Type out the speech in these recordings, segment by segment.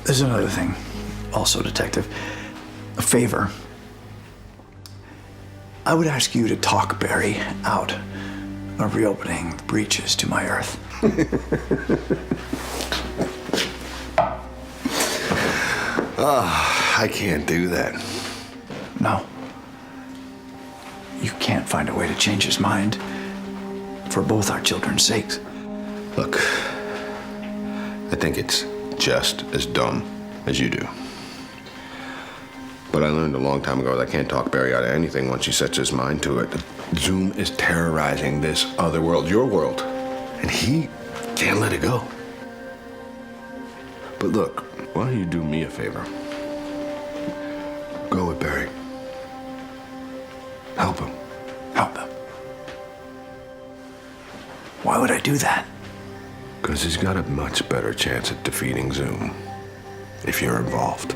There's another thing, also, Detective. A favor. I would ask you to talk Barry out of reopening the breaches to my Earth. I can't do that. No. You can't find a way to change his mind for both our children's sakes. Look, I think it's just as dumb as you do. But I learned a long time ago that I can't talk Barry out of anything once he sets his mind to it. Zoom is terrorizing this other world, your world, and he can't let it go. But look, why don't you do me a favor? Go with Barry. Help him. Help him. Why would I do that? Because he's got a much better chance at defeating Zoom if you're involved.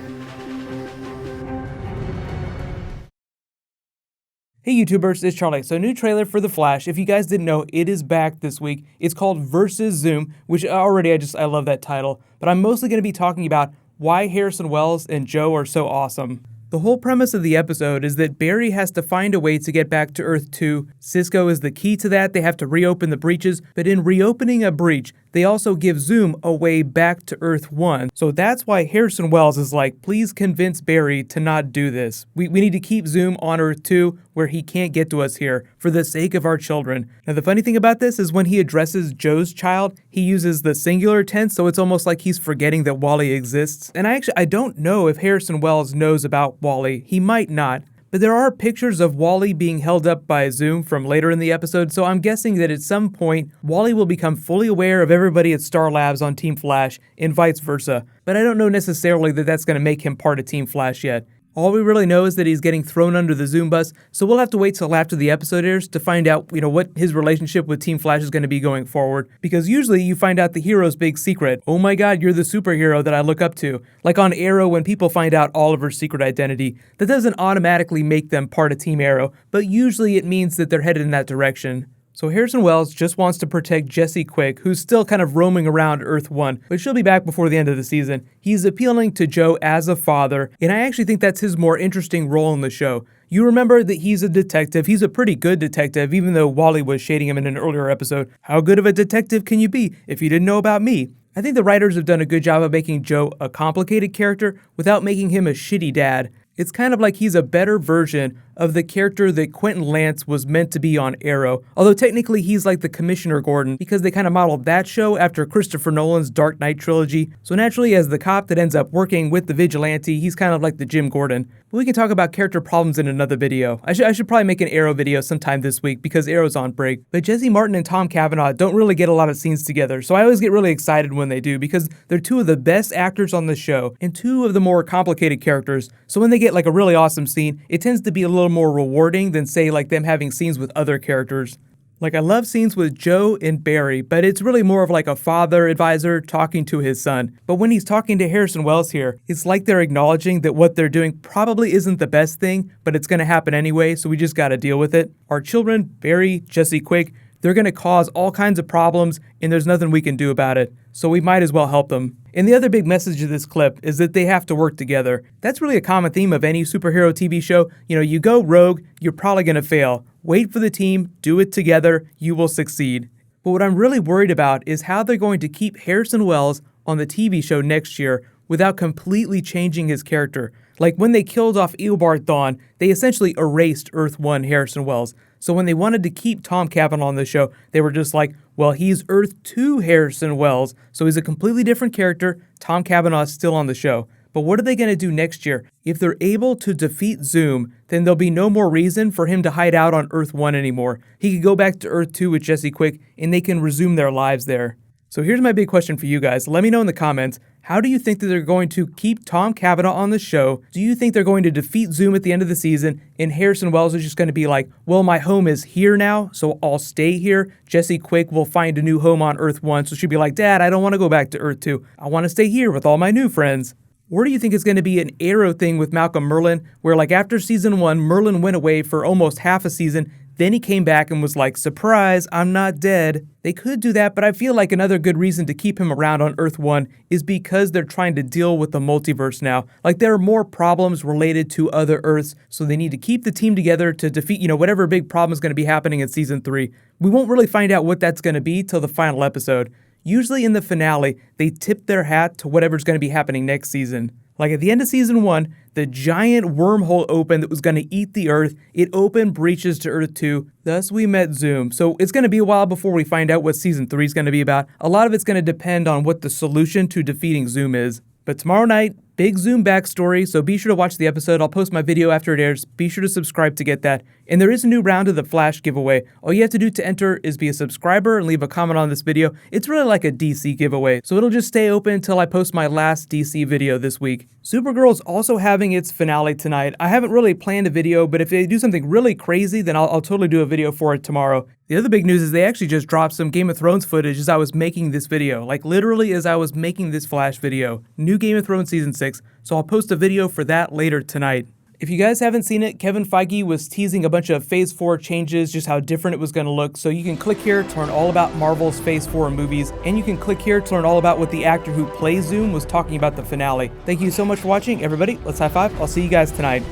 Hey YouTubers, it's Charlie. So new trailer for The Flash. If you guys didn't know, it is back this week. It's called Versus Zoom, which already I love that title. But I'm mostly going to be talking about why Harrison Wells and Joe are so awesome. The whole premise of the episode is that Barry has to find a way to get back to Earth 2. Cisco is the key to that. They have to reopen the breaches, but in reopening a breach, they also give Zoom a way back to Earth 1. So that's why Harrison Wells is like, please convince Barry to not do this. We need to keep Zoom on Earth 2 where he can't get to us here for the sake of our children. Now the funny thing about this is when he addresses Joe's child, he uses the singular tense, so it's almost like he's forgetting that Wally exists. And I don't know if Harrison Wells knows about Wally. He might not. But there are pictures of Wally being held up by Zoom from later in the episode, so I'm guessing that at some point, Wally will become fully aware of everybody at Star Labs on Team Flash, and vice versa. But I don't know necessarily that that's going to make him part of Team Flash yet. All we really know is that he's getting thrown under the Zoom bus, so we'll have to wait till after the episode airs to find out, what his relationship with Team Flash is going to be going forward. Because usually you find out the hero's big secret. Oh my god, you're the superhero that I look up to. Like on Arrow when people find out Oliver's secret identity. That doesn't automatically make them part of Team Arrow, but usually it means that they're headed in that direction. So Harrison Wells just wants to protect Jesse Quick, who's still kind of roaming around Earth 1, but she'll be back before the end of the season. He's appealing to Joe as a father, and I actually think that's his more interesting role in the show. You remember that he's a detective. He's a pretty good detective, even though Wally was shading him in an earlier episode. How good of a detective can you be if you didn't know about me? I think the writers have done a good job of making Joe a complicated character without making him a shitty dad. It's kind of like he's a better version of the character that Quentin Lance was meant to be on Arrow. Although technically he's like the Commissioner Gordon because they kind of modeled that show after Christopher Nolan's Dark Knight trilogy. So naturally as the cop that ends up working with the vigilante, he's kind of like the Jim Gordon. But we can talk about character problems in another video. I should probably make an Arrow video sometime this week because Arrow's on break. But Jesse Martin and Tom Cavanaugh don't really get a lot of scenes together, so I always get really excited when they do because they're two of the best actors on the show and two of the more complicated characters. So when they get like a really awesome scene, it tends to be a little more rewarding than say like them having scenes with other characters. Like I love scenes with Joe and Barry, but it's really more of like a father advisor talking to his son. But when he's talking to Harrison Wells here, it's like they're acknowledging that what they're doing probably isn't the best thing, but it's going to happen anyway, so we just got to deal with it. Our children, Barry, Jesse Quick, they're going to cause all kinds of problems, and there's nothing we can do about it. So we might as well help them. And the other big message of this clip is that they have to work together. That's really a common theme of any superhero TV show. You go rogue, you're probably going to fail. Wait for the team, do it together, you will succeed. But what I'm really worried about is how they're going to keep Harrison Wells on the TV show next year without completely changing his character. Like when they killed off Eobard Thawne, they essentially erased Earth 1 Harrison Wells. So when they wanted to keep Tom Cavanaugh on the show, they were just like, well, he's Earth 2 Harrison Wells, so he's a completely different character. Tom Cavanaugh is still on the show. But what are they going to do next year? If they're able to defeat Zoom, then there'll be no more reason for him to hide out on Earth 1 anymore. He could go back to Earth 2 with Jesse Quick, and they can resume their lives there. So here's my big question for you guys. Let me know in the comments. How do you think that they're going to keep Tom Cavanaugh on the show? Do you think they're going to defeat Zoom at the end of the season and Harrison Wells is just going to be like, well, my home is here now, so I'll stay here. Jesse Quick will find a new home on Earth 1, so she'll be like, Dad, I don't want to go back to Earth 2. I want to stay here with all my new friends. Or do you think it's going to be an Arrow thing with Malcolm Merlyn, where like after season 1, Merlyn went away for almost half a season, Then he came back and was like, surprise, I'm not dead. They could do that, but I feel like another good reason to keep him around on Earth 1 is because they're trying to deal with the multiverse now. Like, there are more problems related to other Earths, so they need to keep the team together to defeat, whatever big problem is going to be happening in Season 3. We won't really find out what that's going to be till the final episode. Usually in the finale, they tip their hat to whatever's going to be happening next season. Like at the end of Season 1, the giant wormhole opened that was going to eat the Earth. It opened breaches to Earth 2. Thus, we met Zoom. So it's going to be a while before we find out what Season 3 is going to be about. A lot of it's going to depend on what the solution to defeating Zoom is. But tomorrow night, big Zoom backstory, so be sure to watch the episode. I'll post my video after it airs. Be sure to subscribe to get that. And there is a new round of the Flash giveaway. All you have to do to enter is be a subscriber and leave a comment on this video. It's really like a DC giveaway, so it'll just stay open until I post my last DC video this week. Supergirl's also having its finale tonight. I haven't really planned a video, but if they do something really crazy, then I'll totally do a video for it tomorrow. The other big news is they actually just dropped some Game of Thrones footage as I was making this video. Like literally as I was making this Flash video. New Game of Thrones Season 6, so I'll post a video for that later tonight. If you guys haven't seen it, Kevin Feige was teasing a bunch of Phase 4 changes, just how different it was going to look, so you can click here to learn all about Marvel's Phase 4 movies, and you can click here to learn all about what the actor who plays Zoom was talking about the finale. Thank you so much for watching, everybody. Let's high five. I'll see you guys tonight.